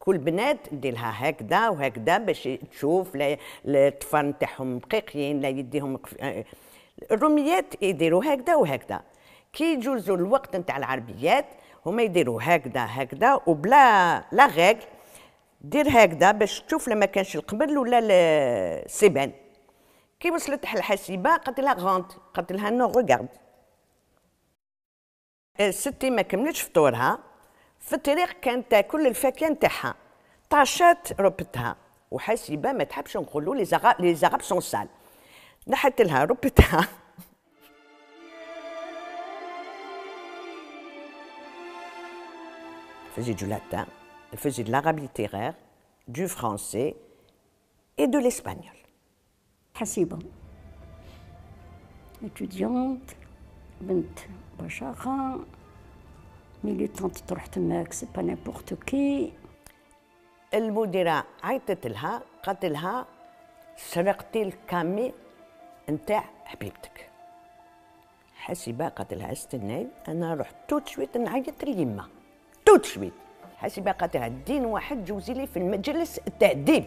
كل بنات ديرها هكذا وهكذا باش تشوف الطفل نتاعهم مقيقين، لا يديهم الروميات يديروا هكذا وهكذا. كي يجوزوا الوقت نتاع العربيات هما يديروا هكذا هكذا وبلا لا غير دير هكذا باش تشوف لما كانش القبل ولا السبان. كي وصلت الحسيبه قالت لها غونت، قالت لها نو ريغارد. ستي ما كملتش فطورها، في الطريق كانت تاكل الفاكهه نتاعها، طاشات ربتها، وحسيبه ما تحبش نقولوا لي زغاب سون سال، نحت لها ربتها. Elle faisait du latin, elle faisait de l'arabe littéraire, du français et de l'espagnol. حسيبة étudiante بنت بشاخة ميليتانت تروح تماك سي با نيمبورت كي. المديرة عيطت لها قالت لها سرقتي الكامي نتاع حبيبتك. حسيبة قالت لها استناي انا رحت توت شويت نعيط ليما توت شويت. حسيبة قالت لها دين واحد جوزي لي في المجلس التأديب.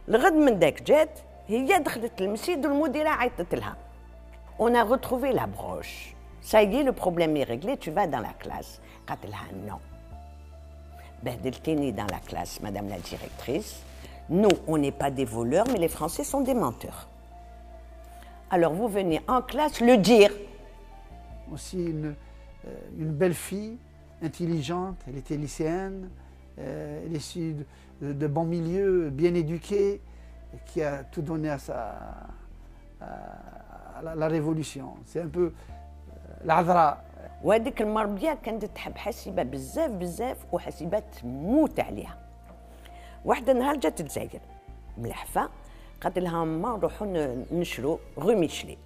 الغد من داك جات هي دخلت المسجد والمديرة عيطت لها. On a retrouvé la broche. Ça y est, le problème est réglé, tu vas dans la classe. قالت لها non. بهدلتيني dans la classe, madame la directrice. Nous, on n'est pas des voleurs, mais les Français sont des menteurs. Alors vous venez en classe le dire. Aussi une belle fille, intelligente, elle était lycéenne, elle est issue de bons milieux, bien éduquée, qui a tout donné à la révolution. C'est un peu العذراء. وهذيك المربيه كانت تحب حسيبه بزاف بزاف وحسيبه تموت عليها. واحد النهار جات الجزائر ملحفه قالت لها ما نروحوا نشرو غو ميشلي.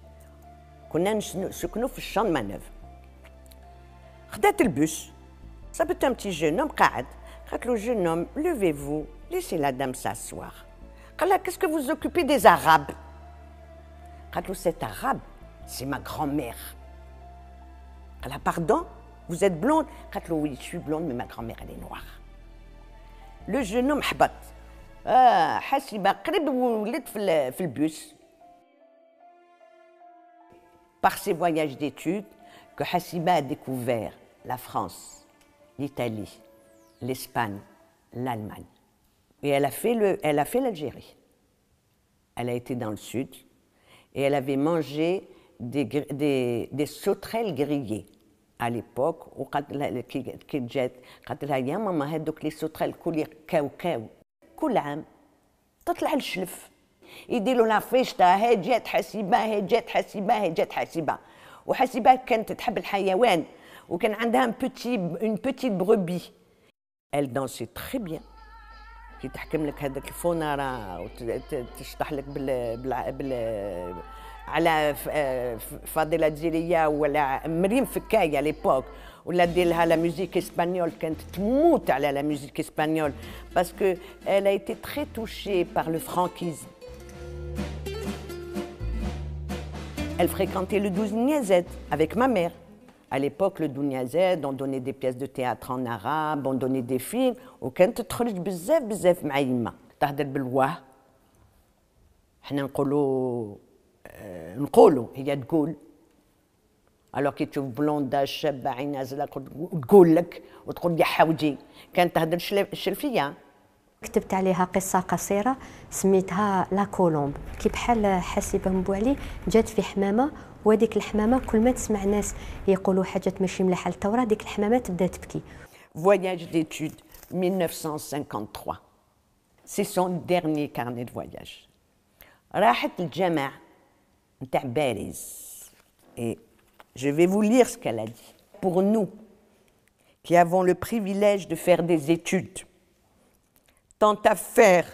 كنا نسكنوا في الشان مانوف. خدات البوس صابت ان بتي جون هوم قاعد قالت له جون هوم لوفي-vous laissez la dame s'asseoir. قال لها qu'est-ce que vous occupez des arabes. قالت له c'est arabe c'est ma grand-mère. قال لها pardon vous êtes blonde. قالت له oui je suis blonde mais ma grand-mère elle est noire. لو jeune homme حبط. حسيبه قريب ولد في البوس. Par ses voyages d'études que Hassiba a découvert la France, l'Italie, l'Espagne, l'Allemagne. Et elle a fait l'Algérie. Elle a été dans le sud et elle avait mangé des sauterelles grillées. À l'époque, كي جات قالت لها يا ماما هذوك لي سوتريل كولي كاو كل عام تطلع الشلف يديروا لها فيشتا هي جات حسيبه هي جات حسيبه هي جات حسيبه. وحسيبه كانت تحب الحيوان وكان عندها une petite brebis. Elle dansait très bien. كي تحكم لك هذاك الفونارا وتشطح لك على فاضله جزيريه ولا مريم فكايه ليبوك ولا دير لها لا ميوزيك اسبانيول كانت تموت على لا ميوزيك اسبانيول باسكو elle a été très touchée par le franquisme. Elle fréquentait le Dounia-Z avec ma mère. À l'époque, le Dounia-Z, on donnait des pièces de théâtre en arabe, on donnait des films, وكانت تخرج بزاف بزاف مع يما، تهدر بالواه. حنا نقولوا هي تقول. الوغ كي تشوف بلوندا شابه عينها زرقاء تقول لك وتقول يا حوجي، كانت تهدر الشلفيه. كتبت عليها قصة قصيرة سميتها لا كولومب، كي بحال حسيبة مبوعلي جات في حمامة وهذيك الحمامة كل ما تسمع ناس يقولوا حاجات ماشي مليحة للثورة ديك الحمامة تبدا تبكي. Voyage d'études 1953. C'est son dernier carnet de voyage. راحت الجامع نتاع باريس. Et je vais vous lire ce qu'elle a dit. Pour nous qui avons le privilège de faire des études, tant à faire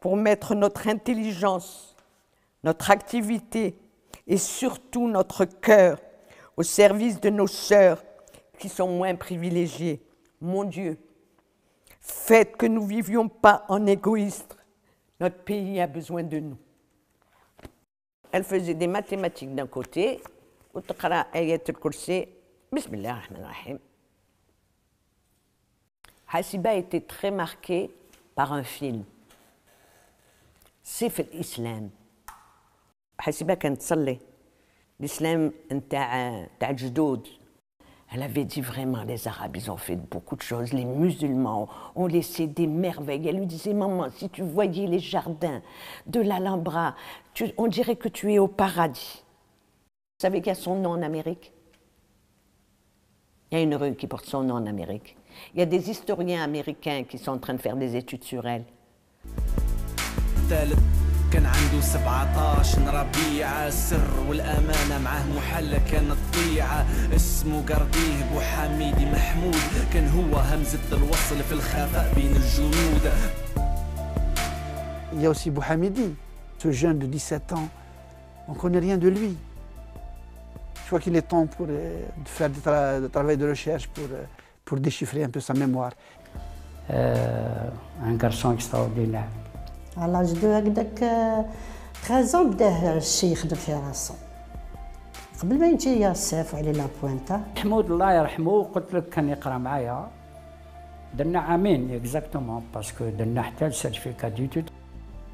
pour mettre notre intelligence, notre activité et surtout notre cœur au service de nos sœurs qui sont moins privilégiées. Mon Dieu, faites que nous ne vivions pas en égoïstes. Notre pays a besoin de nous. Elle faisait des mathématiques d'un côté, وتقرأ آيات الكرسي بسم الله الرحمن الرحيم. Hasiba était très marquée par un film. سيف الإسلام. حسيبة كانت تصلي. L'islam نتاع الجدود. Elle avait dit vraiment, les Arabes, ils ont fait beaucoup de choses. Les musulmans ont laissé des merveilles. Elle lui disait, maman, si tu voyais les jardins de l'Alhambra, on dirait que tu es au paradis. Vous savez qu'il y a son nom en Amérique? Il y a une rue qui porte son nom en Amérique. Il y a des historiens américains qui sont en train de faire des études sur elle. كان عنده 17 ربيع السر والأمانة معه محلة كانت ضيعة اسمه قرديه بوحميدي محمود كان هو همزة الوصل في الخفاء بين الجنود. Il y a aussi Bouhamidi, ce jeune de 17 ans, on ne connaît rien de lui. Je crois qu'il est temps pour faire du travail de recherche pour déchiffrer un peu sa mémoire. Un garçon extraordinaire. على جدو هكذاك 13 بداه الشي يخدم في راسو قبل ما يجي ياسف على لابوينتا. محمود الله يرحمه قلت لك كان يقرا معايا درنا عامين اكزاكتومون باسكو درنا حتى السيرتيفيكا ديتود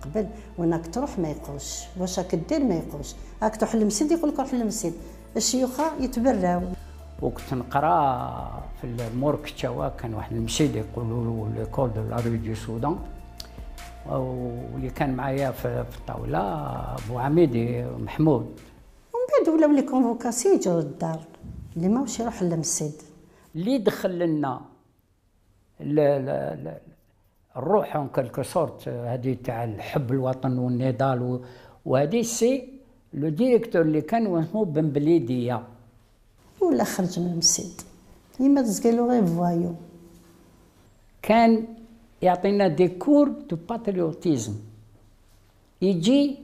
قبل وانك تروح ما يقوش واش راك دير ما يقوش راك تروح للمسجد يقول لك روح للمسجد الشيوخه يتبراو وكنت نقرا في المورك تشاوا كان واحد المسجد يقولوا له ليكول دو لا ريو دو سودان واللي كان معايا في الطاوله ابو عميدي محمود ومن بعد ولاو لي كونفوكاسي يجوا للدار اللي ماهوش يروح للمسجد اللي دخل لنا الروح اون كالكو سورت هذه تاع الحب الوطن والنضال وهذه سي لو ديريكتور اللي كان اسمه بن بليديه ولا خرج من المسجد يما تزقلو غير فوايو كان يعطينا دي كور دو باتريوتيزم يجي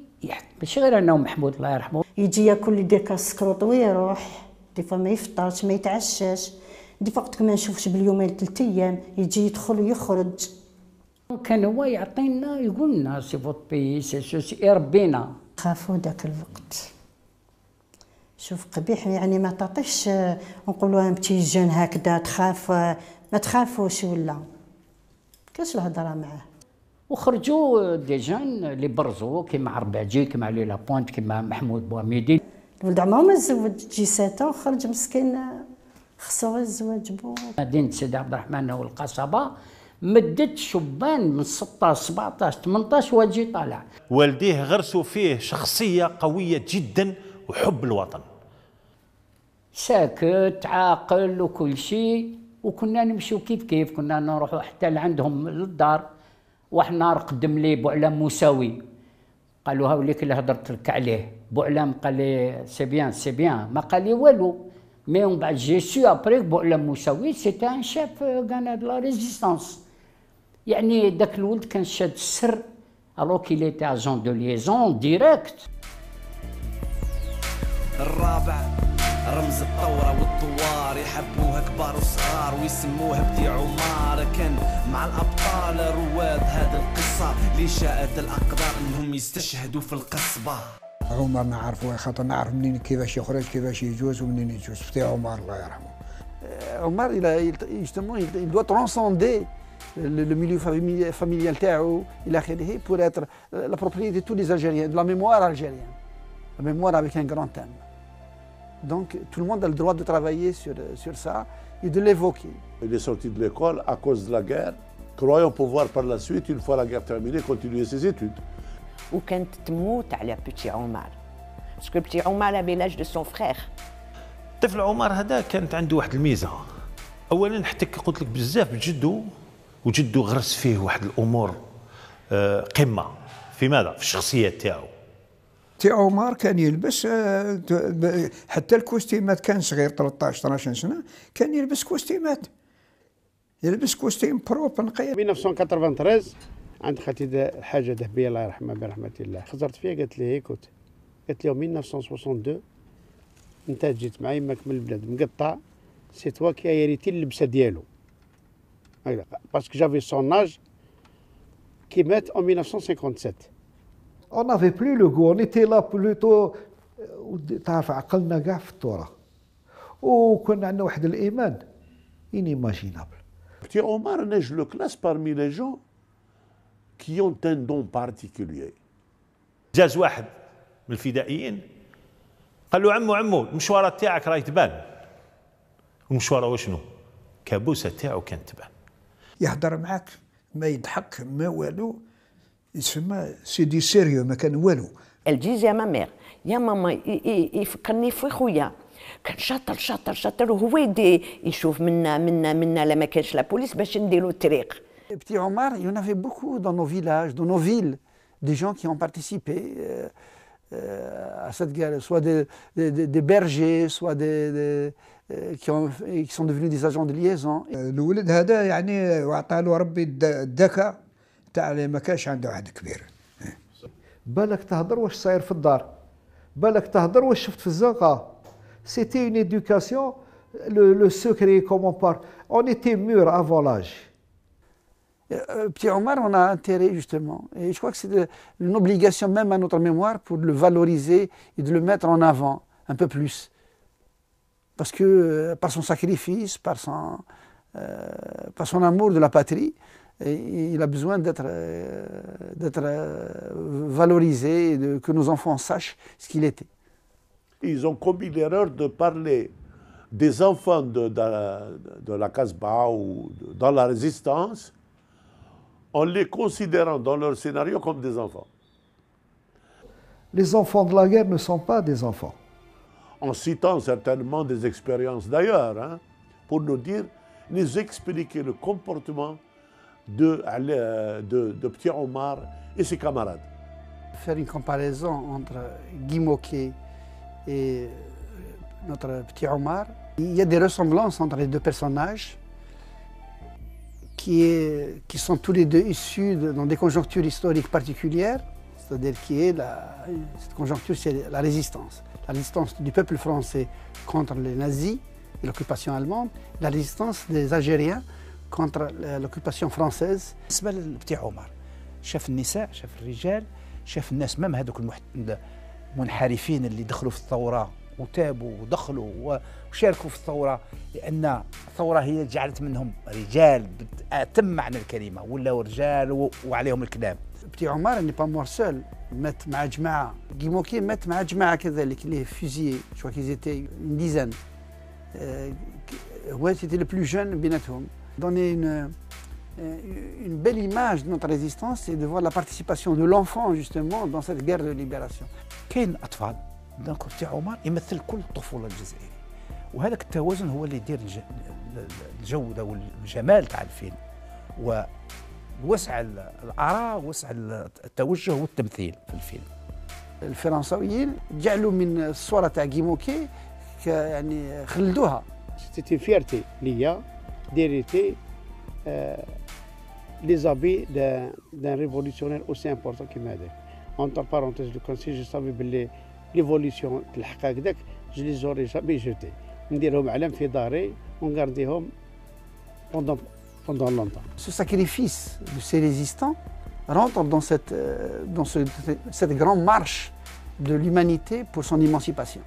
ماشي غير انا ومحمود الله يرحمه يجي ياكل لي دي كاسكروط ويروح دي فوا ما يفطرش ما يتعشاش دي وقت ما نشوفش باليومين 3 ايام يجي يدخل ويخرج كان هو يعطينا يقول لنا سي فوت بي سي سوسي يربينا خافوا ذاك الوقت شوف قبيح يعني ما تعطيش نقولوا بتي جون هكذا تخاف ما تخافوش ولا كاش الهضره معاه وخرجوا دي جون اللي برزوا كيما عرباجي كيما علي لابوينت كيما محمود بواميدي الولد عمره ما تزوج جي 7 وخرج مسكين خصو الزواج بو مدينه سيدي عبد الرحمن والقصبه مدت شبان من 16 17 18 واجي طالع والديه غرسوا فيه شخصيه قويه جدا وحب الوطن ساكت عاقل وكل شيء وكنا نمشيو كيف كنا نروحوا حتى لعندهم للدار واحد النهار قدم لي بوعلام موساوي قالوا هاوليك اللي هضرت لك عليه بوعلام قال لي سي بيان ما قال لي والو مي من بعد جي سو ابري بوعلام موساوي سيتي ان شيف غانا دو لا ريزيستانس يعني داك الولد كان شاد السر الو كيل ايتي اجون دو ليزون ديريكت. الرابع رمز الثورة والثوار يحبوها كبار وصغار ويسموها بتي عمار كان مع الأبطال رواد هذه القصة اللي شاءت الأقدار أنهم يستشهدوا في القصبة. عمر نعرفه خاطر نعرف منين كيفاش يخرج كيفاش يجوز ومنين يجوز بتي عمر الله يرحمه. عمر justement il doit transcender le milieu familial تاعو إلى آخره pour être la propriété de tous les Algériens, de la mémoire algérienne, la mémoire avec un grand thème. Donc tout le monde a le droit de travailler sur ça et de l'évoquer. Il est sorti de l'école à cause de la guerre, croyant pouvoir par la suite, une fois la guerre terminée, continuer ses études. وكانت تموت على بيتي عمر باسكو بيتي عمر avait l'âge de son frère. طفل عمر هذا كانت عنده واحد الميزه اولا حتى قلت لك بزاف بجدو وجدو غرس فيه واحد الامور قمه في ماذا في الشخصيه تاعو. تي عمر كان يلبس حتى الكوستيمات كان صغير 13 12 سنه كان يلبس كوستيمات يلبس كوستيم بروب نقي. 1993 عند خالتي حاجه ذهبيه الله يرحمها برحمه الله خزرت فيها قالت لي هيكوت قالت لي 1962 انت جيت معايا يماك من البلاد مقطع سي توا كي هيريتي اللبسه ديالو باسكو جافي سون اج كي مات en 1957. On n'avait plus le goût, on était là plutôt تعرف عقلنا كاع في التراب وكنا عندنا واحد الايمان inimaginable Petit Omar, je le classe parmi les gens qui ont un don particulier. جاز واحد من الفدائيين قال له عمو المشواره تاعك راهي تبان. المشواره وشنو؟ كابوسه تاعو كانت تبان. يهضر معاك ما يضحك ما والو، يسمى سيدي سيريو ما كان والو. الجيز يا مامير يا ماما يفكرني في خويا كان شاطر وهو يشوف منا لما كانش لا بوليس باش نديرو الطريق. Petit Omar, il y en avait beaucoup dans nos villages, dans nos villes, des gens qui ont participé à cette guerre, soit des bergers, soit qui sont devenus des agents de liaison. الولد هذا يعني وعطى له ربي الذكاء تاع اللي ما كانش عنده واحد كبير. بالك تهضر واش صاير في الدار، بالك تهضر واش شفت في الزنقه. C'était une éducation, le secret, comment on parle. On était mûrs avant l'âge. Petit Omar, on a intérêt justement, et je crois que c'est une obligation même à notre mémoire pour le valoriser et de le mettre en avant un peu plus. Parce que par son sacrifice, par son amour de la patrie, il a besoin d'être valorisé, et que nos enfants sachent ce qu'il était. Ils ont commis l'erreur de parler des enfants de la Casbah ou dans la résistance en les considérant dans leur scénario comme des enfants. Les enfants de la guerre ne sont pas des enfants. En citant certainement des expériences d'ailleurs, hein, pour nous expliquer le comportement de Petit Omar et ses camarades. Faire une comparaison entre Guy Môquet et notre Petit Omar, il y a des ressemblances entre les deux personnages qui sont tous les deux issus dans des conjonctures historiques particulières, c'est-à-dire cette conjoncture, c'est la résistance du peuple français contre les nazis et l'occupation allemande, la résistance des Algériens contre l'occupation française. بالنسبة لبتي عمر شاف النساء، شاف الرجال، شاف الناس مام هذوك المنحرفين اللي دخلوا في الثورة وتابوا ودخلوا وشاركوا في الثورة، لأن الثورة هي جعلت منهم رجال بأتم معنى الكلمة، ولاو رجال وعليهم الكلام. Petit Omar n'est pas mort seul, مات مع جماعة. Guy Môquet مات مع جماعة كذلك اللي fusillés, je crois qu'ils étaient une dizaine. هو c'était le plus jeune بيناتهم. Donner une belle image de notre résistance, c'est de voir la participation de l'enfant justement dans cette guerre de libération. كاين أطفال دونك بتي عمر يمثل كل الطفولة الجزائرية، وهذاك التوازن هو اللي يدير الجودة والجمال تاع الفيلم، ووسع الآراء ووسع التوجه والتمثيل في الفيلم. الفرنساويين جعلوا من الصورة تاع Guy Môquet يعني خلدوها. C'était une fierté ليا d'hériter les habits d'un révolutionnaire aussi important كيما هذاك. Entre parenthèses, je savais que l'évolution de l'Hakak, je les aurais jamais jetés. On dirait علم في داري, on gardait pendant longtemps. Ce sacrifice de ces résistants rentre dans cette grande marche de l'humanité pour son émancipation.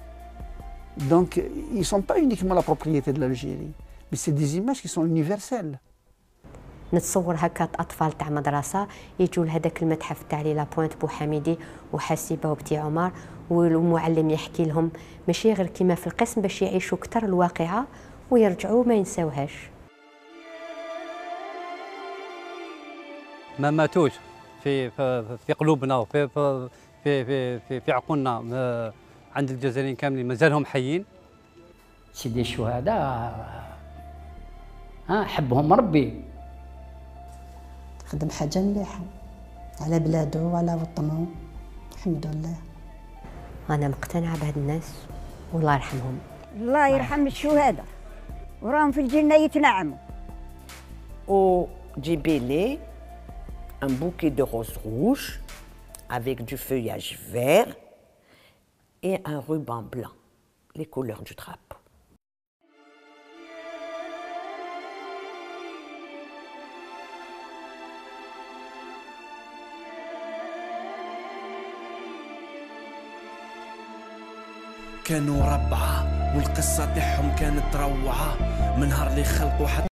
Donc, ils ne sont pas uniquement la propriété de l'Algérie, mais c'est des images qui sont universelles. نتصور هكا اطفال تاع مدرسه يجوا لهذاك المتحف تاع لي لابوينت بوحميدي وحسيبه وبتي عمر، والمعلم يحكي لهم ماشي غير كيما في القسم باش يعيشوا اكثر الواقعه ويرجعوا ما ينساوهاش. ما ماتوش في قلوبنا وفي في في في عقولنا عند الجزائريين كاملين، مازالهم حيين. سيدي الشهداء حبهم ربي، خدم حاجة مليحة على بلادو وعلى وطنو، الحمد لله. أنا مقتنعة بهاد الناس والله يرحمهم. الله يرحم الشهداء وراهم في الجنة يتنعموا. Au Djibélé, un bouquet de roses rouges avec du feuillage vert et un ruban blanc, les couleurs du drapeau. كانوا ربعة والقصة تاعهم كانت روعة من نهار اللي خلقوا حتى